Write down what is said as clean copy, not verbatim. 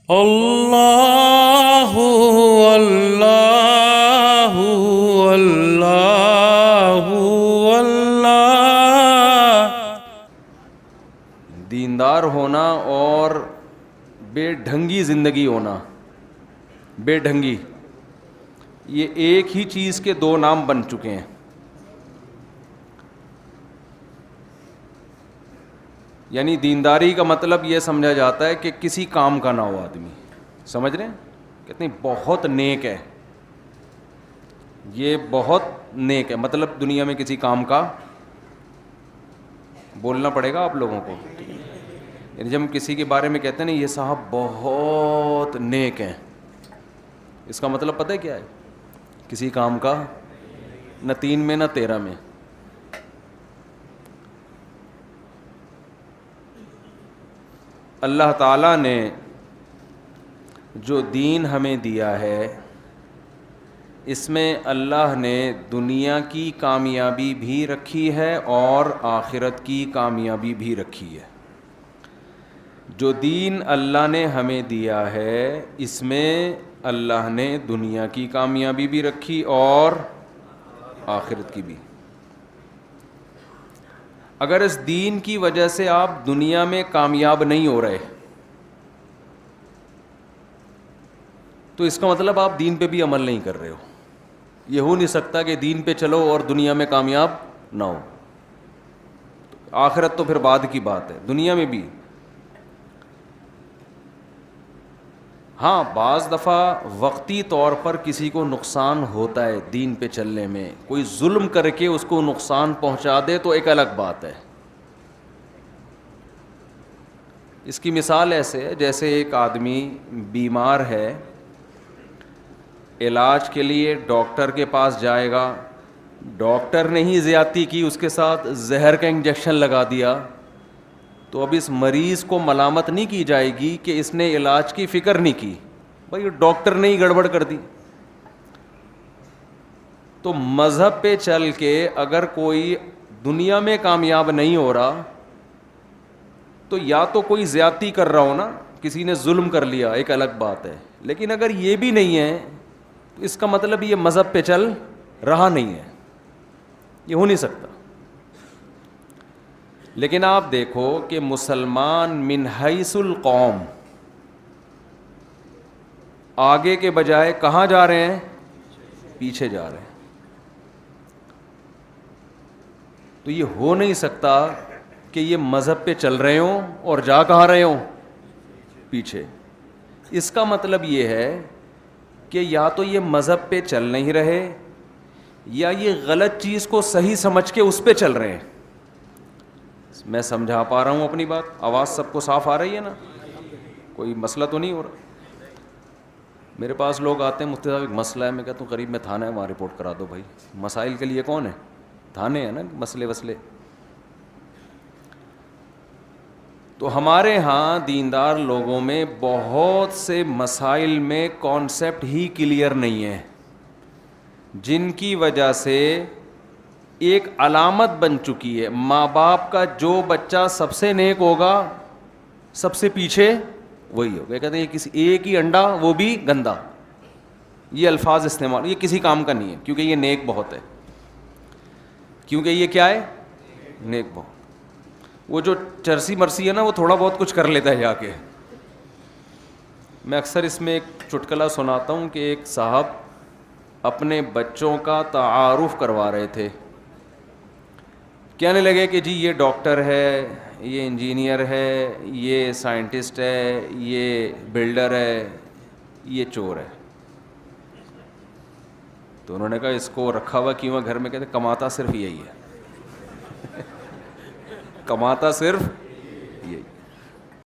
اللہ اللہ اللہ اللہ۔ دیندار ہونا اور بے ڈھنگی زندگی ہونا، بے ڈھنگی، یہ ایک ہی چیز کے دو نام بن چکے ہیں۔ یعنی دینداری کا مطلب یہ سمجھا جاتا ہے کہ کسی کام کا نہ ہو آدمی، سمجھ رہے ہیں؟ کتنی بہت نیک ہے، یہ بہت نیک ہے، مطلب دنیا میں کسی کام کا بولنا پڑے گا آپ لوگوں کو۔ یعنی جب ہم کسی کے بارے میں کہتے ہیں نا یہ صاحب بہت نیک ہیں، اس کا مطلب پتہ ہے کیا ہے؟ کسی کام کا نہ 3 میں نہ 13 میں۔ اللہ تعالیٰ نے جو دین ہمیں دیا ہے اس میں اللہ نے دنیا کی کامیابی بھی رکھی ہے اور آخرت کی کامیابی بھی رکھی ہے۔ جو دین اللہ نے ہمیں دیا ہے اس میں اللہ نے دنیا کی کامیابی بھی رکھی اور آخرت کی بھی۔ اگر اس دین کی وجہ سے آپ دنیا میں کامیاب نہیں ہو رہے تو اس کا مطلب آپ دین پہ بھی عمل نہیں کر رہے ہو۔ یہ ہو نہیں سکتا کہ دین پہ چلو اور دنیا میں کامیاب نہ ہو۔ آخرت تو پھر بعد کی بات ہے، دنیا میں بھی۔ ہاں بعض دفعہ وقتی طور پر کسی کو نقصان ہوتا ہے دین پہ چلنے میں، کوئی ظلم کر کے اس کو نقصان پہنچا دے تو ایک الگ بات ہے۔ اس کی مثال ایسے ہے جیسے ایک آدمی بیمار ہے، علاج کے لیے ڈاکٹر کے پاس جائے گا، ڈاکٹر نے ہی زیادتی کی، اس کے ساتھ زہر کا انجیکشن لگا دیا، تو اب اس مریض کو ملامت نہیں کی جائے گی کہ اس نے علاج کی فکر نہیں کی، بھائی ڈاکٹر نے ہی گڑبڑ کر دی۔ تو مذہب پہ چل کے اگر کوئی دنیا میں کامیاب نہیں ہو رہا تو یا تو کوئی زیادتی کر رہا ہو نا، کسی نے ظلم کر لیا، ایک الگ بات ہے، لیکن اگر یہ بھی نہیں ہے تو اس کا مطلب یہ مذہب پہ چل رہا نہیں ہے، یہ ہو نہیں سکتا۔ لیکن آپ دیکھو کہ مسلمان من حیث القوم آگے کے بجائے کہاں جا رہے ہیں؟ پیچھے جا رہے ہیں۔ تو یہ ہو نہیں سکتا کہ یہ مذہب پہ چل رہے ہوں اور جا کہاں رہے ہوں؟ پیچھے۔ اس کا مطلب یہ ہے کہ یا تو یہ مذہب پہ چل نہیں رہے یا یہ غلط چیز کو صحیح سمجھ کے اس پہ چل رہے ہیں۔ میں سمجھا پا رہا ہوں اپنی بات؟ آواز سب کو صاف آ رہی ہے نا؟ کوئی مسئلہ تو نہیں ہو رہا؟ میرے پاس لوگ آتے ہیں، مفتی صاحب ایک مسئلہ ہے، میں کہتا ہوں قریب میں تھانہ ہے وہاں رپورٹ کرا دو۔ بھائی مسائل کے لیے کون ہے؟ تھانے ہیں نا، مسئلے وسلے۔ تو ہمارے ہاں دیندار لوگوں میں بہت سے مسائل میں کانسیپٹ ہی کلیئر نہیں ہے، جن کی وجہ سے ایک علامت بن چکی ہے ماں باپ کا، جو بچہ سب سے نیک ہوگا سب سے پیچھے وہی ہوگا۔ کہتے ہیں یہ کسی ایک ہی انڈا وہ بھی گندا، یہ الفاظ استعمال، یہ کسی کام کا نہیں ہے کیونکہ یہ نیک بہت ہے، کیونکہ یہ کیا ہے؟ نیک بہت۔ وہ جو چرسی مرسی ہے نا وہ تھوڑا بہت کچھ کر لیتا ہے جا کے۔ میں اکثر اس میں ایک چٹکلا سناتا ہوں کہ ایک صاحب اپنے بچوں کا تعارف کروا رہے تھے، کہنے لگے کہ جی یہ ڈاکٹر ہے، یہ انجینئر ہے، یہ سائنٹسٹ ہے، یہ بلڈر ہے، یہ چور ہے۔ تو انہوں نے کہا اس کو رکھا ہوا کیوں ہے گھر میں؟ کہتے کماتا صرف یہی ہے، کماتا صرف